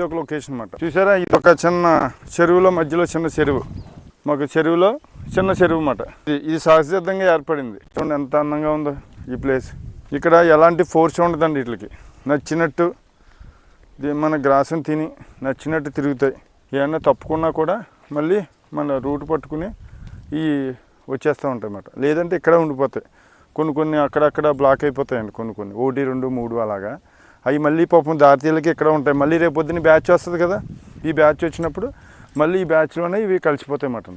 ఇది ఒక లొకేషన్ అన్నమాట. చూసారా, ఇది ఒక చిన్న చెరువులో మధ్యలో చిన్న చెరువు, మాకు చెరువులో చిన్న చెరువు అన్నమాట. ఇది సహజసిద్ధంగా ఏర్పడింది. చూడండి ఎంత అందంగా ఉందో ఈ ప్లేస్. ఇక్కడ ఎలాంటి ఫోర్స్ ఉండదండి, వీటికి నచ్చినట్టు మన గ్రాసం తిని నచ్చినట్టు తిరుగుతాయి. ఏమన్నా తప్పుకున్నా కూడా మళ్ళీ మన రూట్ పట్టుకుని ఈ వచ్చేస్తూ ఉంటాయి అన్నమాట. లేదంటే ఇక్కడ ఉండిపోతాయి. కొన్ని అక్కడక్కడ బ్లాక్ అయిపోతాయండి, కొన్ని 1, 2, 3 అలాగా. అవి మళ్ళీ పాపం దారితీలకి ఇక్కడ ఉంటాయి. మళ్ళీ రేపొద్దున బ్యాచ్ వస్తుంది కదా, ఈ బ్యాచ్ వచ్చినప్పుడు మళ్ళీ ఈ బ్యాచ్లోనే ఇవి కలిసిపోతాయి అన్నమాట.